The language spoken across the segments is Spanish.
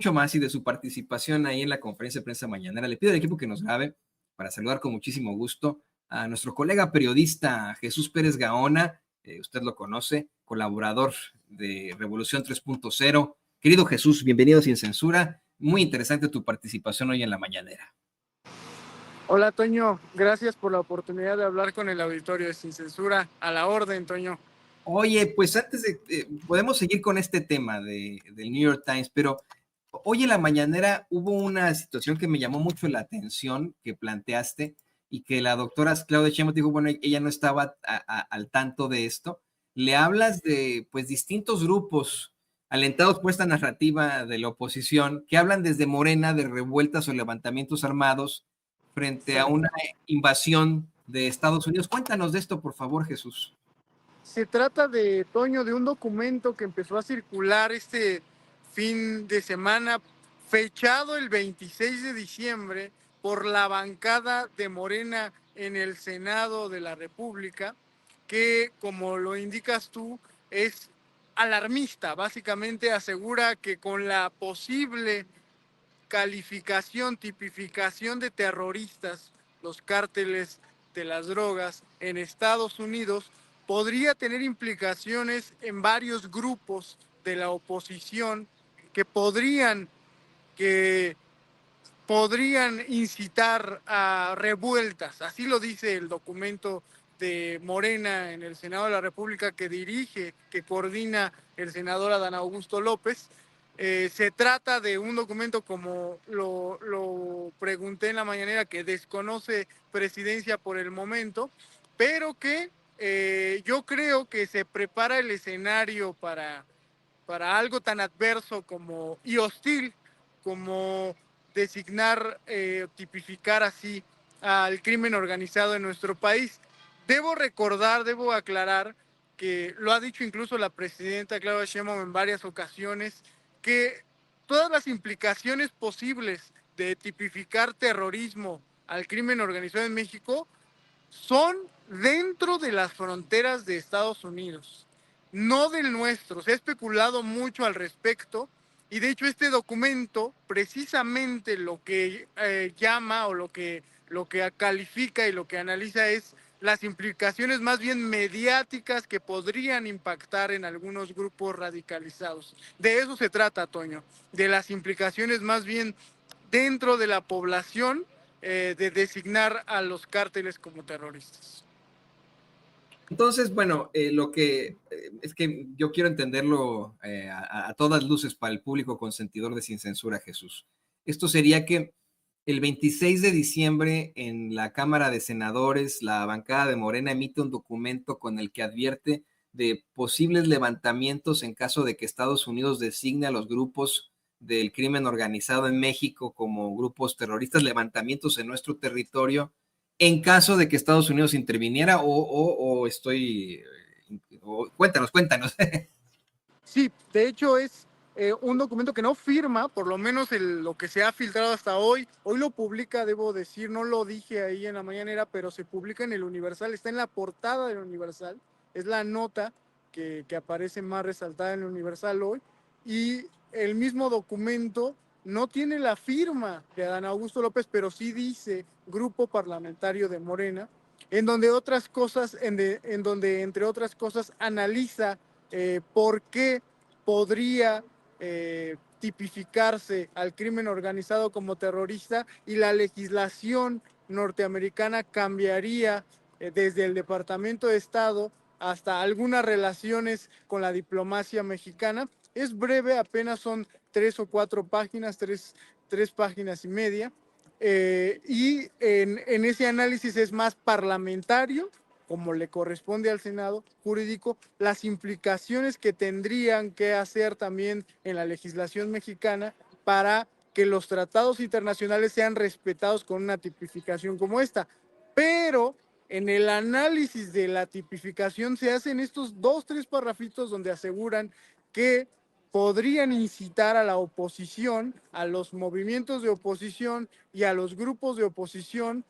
mucho más y de su participación ahí en la conferencia de prensa mañanera. Le pido al equipo que nos grabe para saludar con muchísimo gusto a nuestro colega periodista Jesús Pérez Gaona. Usted lo conoce, colaborador de Revolución 3.0. Querido Jesús, bienvenido Sin Censura. Muy interesante tu participación hoy en la mañanera. Hola, Toño. Gracias por la oportunidad de hablar con el auditorio de Sin Censura. A la orden, Toño. Oye, pues antes de, podemos seguir con este tema del New York Times, pero hoy en la mañanera hubo una situación que me llamó mucho la atención que planteaste y que la doctora Claudia Sheinbaum dijo, bueno, ella no estaba al tanto de esto. Le hablas de, pues, distintos grupos alentados por esta narrativa de la oposición que hablan desde Morena de revueltas o levantamientos armados frente a una invasión de Estados Unidos. Cuéntanos de esto, por favor, Jesús. Se trata de, Toño, de un documento que empezó a circular este fin de semana, fechado el 26 de diciembre por la bancada de Morena en el Senado de la República, que, como lo indicas tú, es alarmista. Básicamente asegura que con la posible calificación, tipificación de terroristas, los cárteles de las drogas en Estados Unidos, podría tener implicaciones en varios grupos de la oposición que podrían incitar a revueltas. Así lo dice el documento de Morena en el Senado de la República que coordina el senador Adán Augusto López. Se trata de un documento, como lo pregunté en la mañanera, que desconoce presidencia por el momento, pero que yo creo que se prepara el escenario para algo tan adverso y hostil como designar, tipificar así al crimen organizado en nuestro país. Debo aclarar que lo ha dicho incluso la presidenta Claudia Sheinbaum en varias ocasiones, que todas las implicaciones posibles de tipificar terrorismo al crimen organizado en México son dentro de las fronteras de Estados Unidos, no del nuestro. Se ha especulado mucho al respecto y de hecho este documento precisamente lo que llama o lo que califica y lo que analiza es las implicaciones más bien mediáticas que podrían impactar en algunos grupos radicalizados. De eso se trata, Toño, de las implicaciones más bien dentro de la población, de designar a los cárteles como terroristas. Entonces, bueno, lo que es que yo quiero entenderlo a todas luces para el público consentidor de Sin Censura, Jesús. Esto sería que el 26 de diciembre en la Cámara de Senadores, la bancada de Morena emite un documento con el que advierte de posibles levantamientos en caso de que Estados Unidos designe a los grupos del crimen organizado en México como grupos terroristas, levantamientos en nuestro territorio en caso de que Estados Unidos interviniera o estoy... cuéntanos. Sí, de hecho es un documento que no firma, por lo menos lo que se ha filtrado hasta hoy. Hoy lo publica, debo decir, no lo dije ahí en la mañanera, pero se publica en el Universal, está en la portada del Universal, es la nota que aparece más resaltada en el Universal hoy, y el mismo documento no tiene la firma de Adán Augusto López, pero sí dice Grupo Parlamentario de Morena, en donde entre otras cosas analiza por qué podría tipificarse al crimen organizado como terrorista, y la legislación norteamericana cambiaría desde el Departamento de Estado hasta algunas relaciones con la diplomacia mexicana. Es breve, apenas son 3 o 4 páginas, tres páginas y media. Y en ese análisis es más parlamentario, como le corresponde al Senado jurídico, las implicaciones que tendrían que hacer también en la legislación mexicana para que los tratados internacionales sean respetados con una tipificación como esta. Pero en el análisis de la tipificación se hacen estos 2, 3 parrafitos donde aseguran que podrían incitar a la oposición, a los movimientos de oposición y a los grupos de oposición,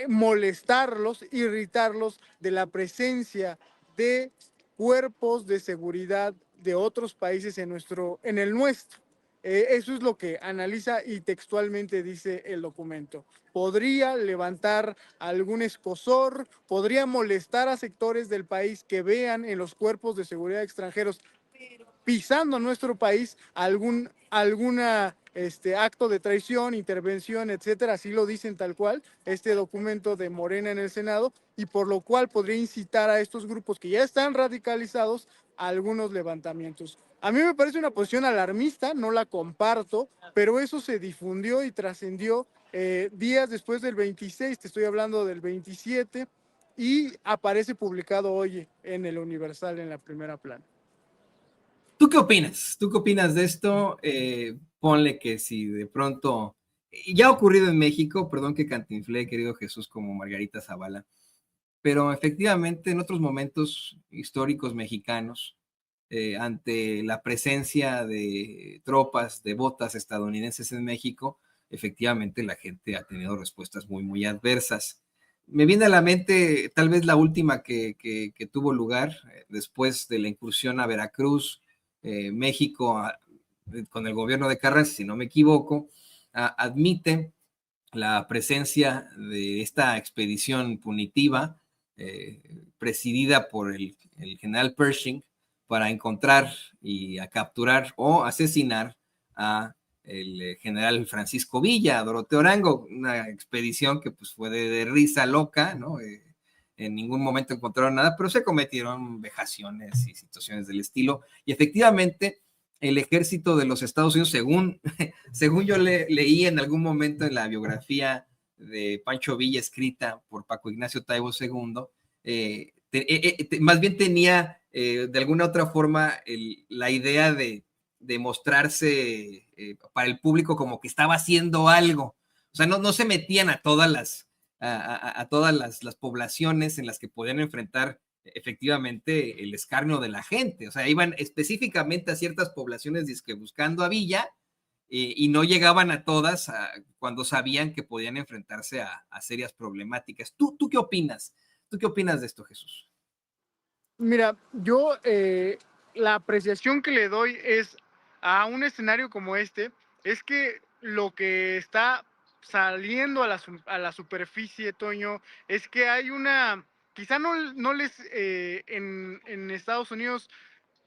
molestarlos, irritarlos de la presencia de cuerpos de seguridad de otros países en el nuestro. Eso es lo que analiza y textualmente dice el documento. Podría levantar algún escozor, podría molestar a sectores del país que vean en los cuerpos de seguridad extranjeros pisando nuestro país alguna acto de traición, intervención, etcétera, así lo dicen tal cual, este documento de Morena en el Senado, y por lo cual podría incitar a estos grupos que ya están radicalizados a algunos levantamientos. A mí me parece una posición alarmista, no la comparto, pero eso se difundió y trascendió días después del 26, te estoy hablando del 27, y aparece publicado hoy en el Universal en la primera plana. ¿Tú qué opinas? ¿Tú qué opinas de esto? Ponle que si de pronto, ya ha ocurrido en México, perdón que cantinflé, querido Jesús, como Margarita Zavala, pero efectivamente en otros momentos históricos mexicanos, ante la presencia de tropas, de botas estadounidenses en México, efectivamente la gente ha tenido respuestas muy, muy adversas. Me viene a la mente tal vez la última que tuvo lugar después de la incursión a Veracruz, México, con el gobierno de Carranza, si no me equivoco, admite la presencia de esta expedición punitiva presidida por el general Pershing para encontrar y a capturar o asesinar a el general Francisco Villa, Doroteo Arango, una expedición que pues fue de risa loca, ¿no? En ningún momento encontraron nada, pero se cometieron vejaciones y situaciones del estilo, y efectivamente el ejército de los Estados Unidos, según yo leí en algún momento en la biografía de Pancho Villa escrita por Paco Ignacio Taibo II, más bien tenía de alguna otra forma la idea de mostrarse para el público como que estaba haciendo algo. O sea, no se metían a todas las poblaciones en las que podían enfrentar efectivamente el escarnio de la gente. O sea, iban específicamente a ciertas poblaciones disque buscando a Villa y no llegaban a todas cuando sabían que podían enfrentarse a serias problemáticas. ¿Tú qué opinas? ¿Tú qué opinas de esto, Jesús? Mira, yo la apreciación que le doy es a un escenario como este, es que lo que está saliendo a la superficie, Toño, es que hay una, quizá no les, en Estados Unidos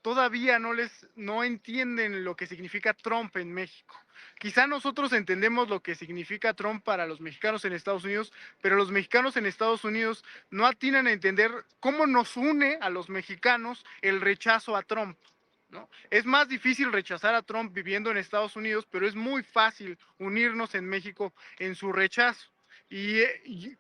todavía no entienden lo que significa Trump en México. Quizá nosotros entendemos lo que significa Trump para los mexicanos en Estados Unidos, pero los mexicanos en Estados Unidos no atinan a entender cómo nos une a los mexicanos el rechazo a Trump, ¿no? Es más difícil rechazar a Trump viviendo en Estados Unidos, pero es muy fácil unirnos en México en su rechazo. Y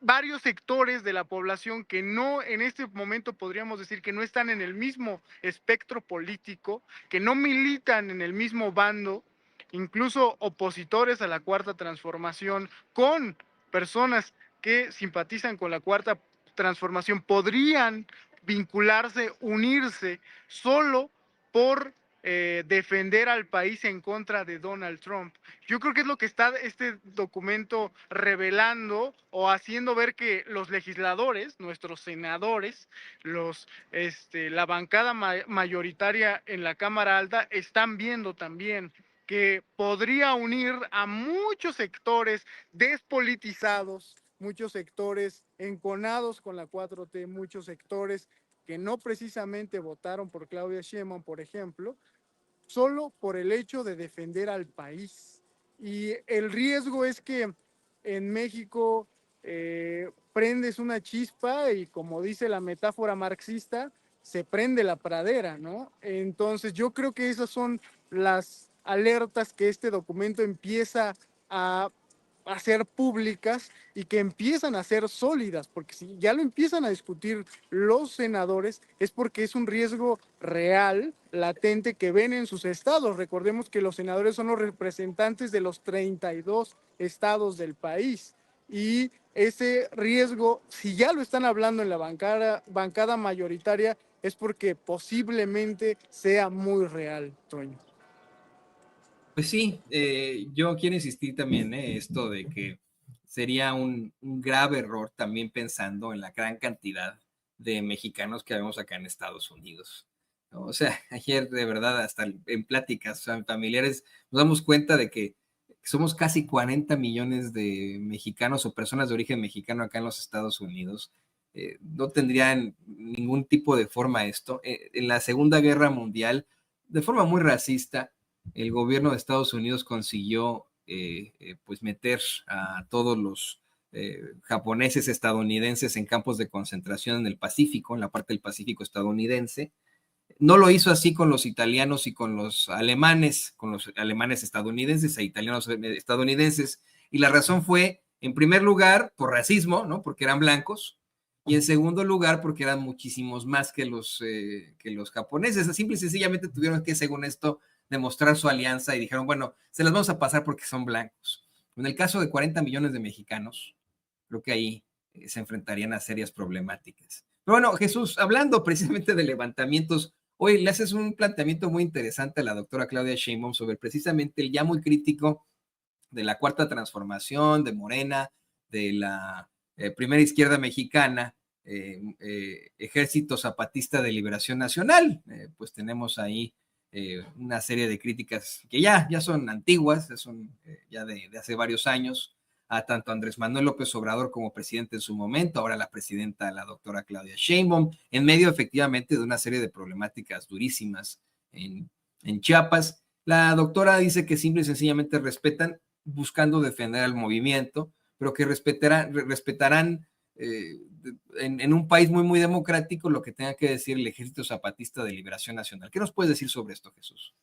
varios sectores de la población que no, en este momento podríamos decir que no están en el mismo espectro político, que no militan en el mismo bando, incluso opositores a la Cuarta Transformación, con personas que simpatizan con la Cuarta Transformación, podrían vincularse, unirse, solo por defender al país en contra de Donald Trump. Yo creo que es lo que está este documento revelando o haciendo ver que los legisladores, nuestros senadores, la bancada mayoritaria en la Cámara Alta están viendo también que podría unir a muchos sectores despolitizados, muchos sectores enconados con la 4T, muchos sectores que no precisamente votaron por Claudia Sheinbaum, por ejemplo, solo por el hecho de defender al país. Y el riesgo es que en México prendes una chispa y, como dice la metáfora marxista, se prende la pradera, ¿no? Entonces yo creo que esas son las alertas que este documento empieza a hacer públicas y que empiezan a ser sólidas, porque si ya lo empiezan a discutir los senadores es porque es un riesgo real, latente, que ven en sus estados. Recordemos que los senadores son los representantes de los 32 estados del país y ese riesgo, si ya lo están hablando en la bancada mayoritaria, es porque posiblemente sea muy real, Toño. Pues sí, yo quiero insistir también esto de que sería un grave error también pensando en la gran cantidad de mexicanos que vemos acá en Estados Unidos. ¿no? O sea, ayer de verdad, hasta en pláticas familiares, nos damos cuenta de que somos casi 40 millones de mexicanos o personas de origen mexicano acá en los Estados Unidos. No tendrían ningún tipo de forma esto. En la Segunda Guerra Mundial, de forma muy racista, el gobierno de Estados Unidos consiguió pues meter a todos los japoneses estadounidenses en campos de concentración en el Pacífico, en la parte del Pacífico estadounidense. No lo hizo así con los italianos y con los alemanes estadounidenses e italianos estadounidenses. Y la razón fue, en primer lugar, por racismo, ¿no? Porque eran blancos. Y en segundo lugar, porque eran muchísimos más que los japoneses. Simple y sencillamente tuvieron que, según esto, demostrar su alianza y dijeron, bueno, se las vamos a pasar porque son blancos. En el caso de 40 millones de mexicanos, creo que ahí se enfrentarían a serias problemáticas. Pero bueno, Jesús, hablando precisamente de levantamientos, hoy le haces un planteamiento muy interesante a la doctora Claudia Sheinbaum sobre precisamente el ya muy crítico de la Cuarta Transformación, de Morena, de la primera izquierda mexicana, Ejército Zapatista de Liberación Nacional. Pues tenemos ahí una serie de críticas que ya son antiguas, son ya de hace varios años, a tanto Andrés Manuel López Obrador como presidente en su momento, ahora la presidenta, la doctora Claudia Sheinbaum, en medio efectivamente de una serie de problemáticas durísimas en Chiapas. La doctora dice que simple y sencillamente respetan, buscando defender al movimiento, pero que respetarán en un país muy, muy democrático lo que tenga que decir el Ejército Zapatista de Liberación Nacional. ¿Qué nos puedes decir sobre esto, Jesús?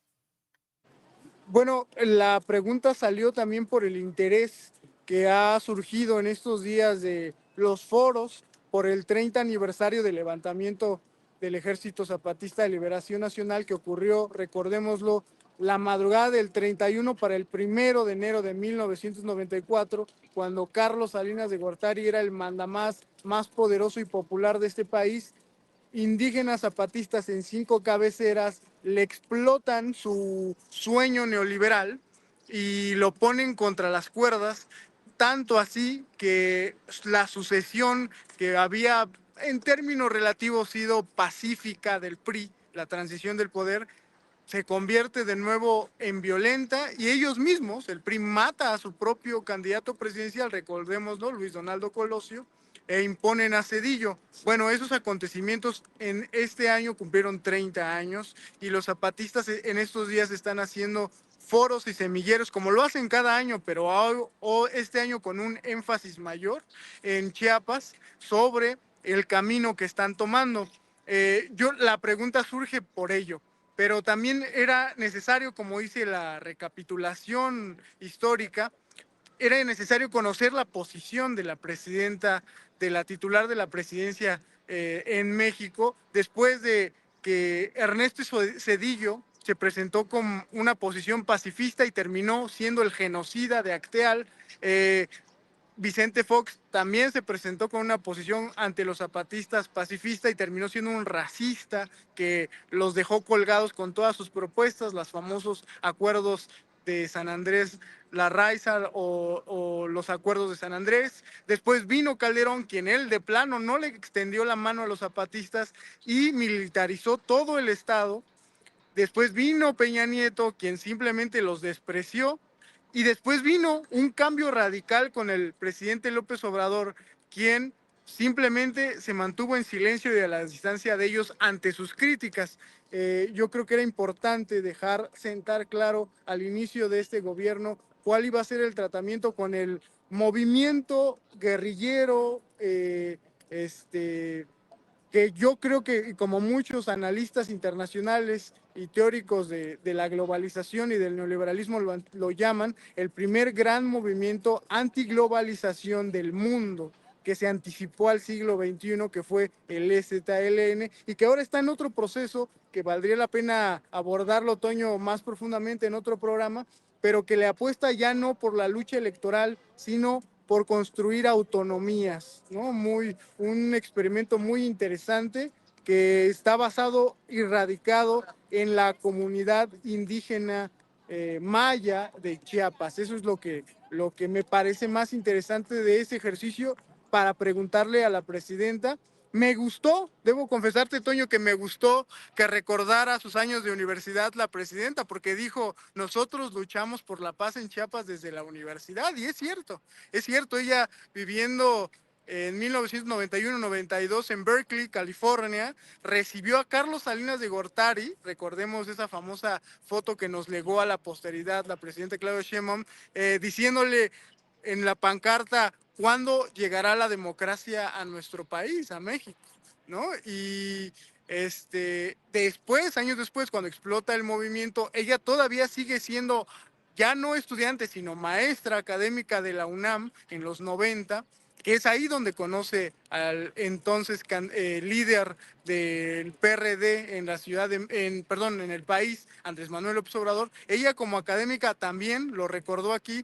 Bueno, la pregunta salió también por el interés que ha surgido en estos días de los foros por el 30 aniversario del levantamiento del Ejército Zapatista de Liberación Nacional que ocurrió, recordémoslo, la madrugada del 31 para el 1 de enero de 1994, cuando Carlos Salinas de Gortari era el mandamás más poderoso y popular de este país. Indígenas zapatistas en 5 cabeceras le explotan su sueño neoliberal y lo ponen contra las cuerdas, tanto así que la sucesión que había en términos relativos sido pacífica del PRI, la transición del poder, se convierte de nuevo en violenta y ellos mismos, el PRI mata a su propio candidato presidencial, recordémoslo, Luis Donaldo Colosio, e imponen a Zedillo. Bueno, esos acontecimientos en este año cumplieron 30 años y los zapatistas en estos días están haciendo foros y semilleros, como lo hacen cada año, pero este año con un énfasis mayor en Chiapas sobre el camino que están tomando. La pregunta surge por ello, pero también era necesario, como dice la recapitulación histórica, era necesario conocer la posición de la presidenta, de la titular de la presidencia en México, después de que Ernesto Zedillo se presentó con una posición pacifista y terminó siendo el genocida de Acteal. Vicente Fox también se presentó con una posición ante los zapatistas pacifista y terminó siendo un racista que los dejó colgados con todas sus propuestas, los famosos acuerdos de San Andrés Larraiza o los acuerdos de San Andrés. Después vino Calderón, quien él de plano no le extendió la mano a los zapatistas y militarizó todo el estado. Después vino Peña Nieto, quien simplemente los despreció. Y después vino un cambio radical con el presidente López Obrador, quien simplemente se mantuvo en silencio y a la distancia de ellos ante sus críticas. Yo creo que era importante dejar sentar claro al inicio de este gobierno cuál iba a ser el tratamiento con el movimiento guerrillero, que yo creo que, como muchos analistas internacionales y teóricos de la globalización y del neoliberalismo lo llaman, el primer gran movimiento antiglobalización del mundo, que se anticipó al siglo XXI, que fue el EZLN, y que ahora está en otro proceso que valdría la pena abordarlo, Toño, más profundamente en otro programa, pero que le apuesta ya no por la lucha electoral, sino por construir autonomías, ¿no? Un experimento muy interesante que está basado y radicado en la comunidad indígena maya de Chiapas. Eso es lo que me parece más interesante de ese ejercicio, para preguntarle a la presidenta Me gustó, debo confesarte, Toño, que me gustó que recordara sus años de universidad la presidenta, porque dijo, nosotros luchamos por la paz en Chiapas desde la universidad, y es cierto, ella viviendo en 1991-92 en Berkeley, California, recibió a Carlos Salinas de Gortari, recordemos esa famosa foto que nos legó a la posteridad la presidenta Claudia Sheinbaum, diciéndole en la pancarta, ¿cuándo llegará la democracia a nuestro país, a México? ¿No? Y después, años después, cuando explota el movimiento, ella todavía sigue siendo ya no estudiante, sino maestra académica de la UNAM en los 90, que es ahí donde conoce al entonces líder del PRD en la ciudad perdón, en el país, Andrés Manuel López Obrador. Ella como académica también, lo recordó aquí,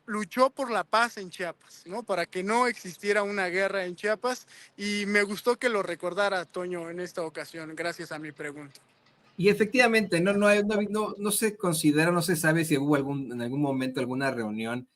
luchó por la paz en Chiapas, ¿no? Para que no existiera una guerra en Chiapas, y me gustó que lo recordara Toño en esta ocasión, gracias a mi pregunta. Y efectivamente, no se considera, no se sabe si hubo en algún momento alguna reunión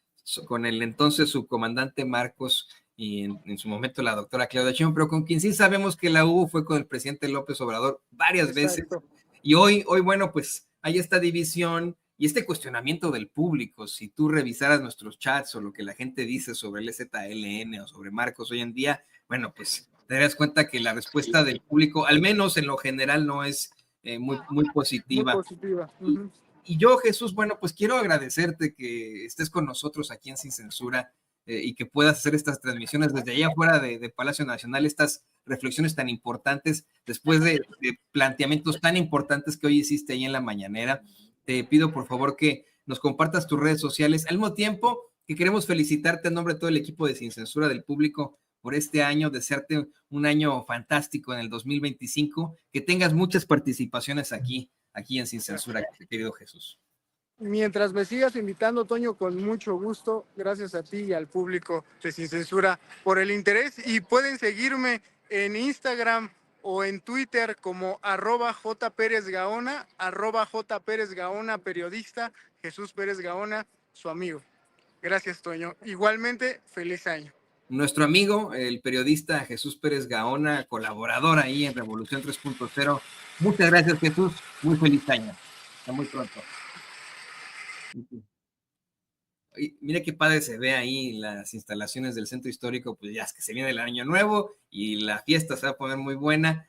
con el entonces subcomandante Marcos y en su momento la doctora Claudia Sheinbaum, pero con quien sí sabemos que la hubo fue con el presidente López Obrador varias veces. Exacto. Y hoy, bueno, pues hay esta división y este cuestionamiento del público. Si tú revisaras nuestros chats o lo que la gente dice sobre el ZLN o sobre Marcos hoy en día, bueno, pues te das cuenta que la respuesta del público, al menos en lo general, no es muy Muy positiva. positiva. Y yo, Jesús, bueno, pues quiero agradecerte que estés con nosotros aquí en Sin Censura y que puedas hacer estas transmisiones desde allá afuera de Palacio Nacional, estas reflexiones tan importantes, después de planteamientos tan importantes que hoy hiciste ahí en la mañanera. Te pido, por favor, que nos compartas tus redes sociales, al mismo tiempo que queremos felicitarte en nombre de todo el equipo de Sin Censura del público por este año, desearte un año fantástico en el 2025, que tengas muchas participaciones aquí en Sin Censura, querido Jesús. Mientras me sigas invitando, Toño, con mucho gusto, gracias a ti y al público de Sin Censura por el interés, y pueden seguirme en Instagram o en Twitter como @jperezgaona, @jperezgaona periodista, Jesús Pérez Gaona, su amigo. Gracias, Toño. Igualmente, feliz año. Nuestro amigo, el periodista Jesús Pérez Gaona, colaborador ahí en Revolución 3.0. Muchas gracias, Jesús. Muy feliz año. Hasta muy pronto. Y mira qué padre se ve ahí las instalaciones del centro histórico, pues ya es que se viene el año nuevo y la fiesta se va a poner muy buena.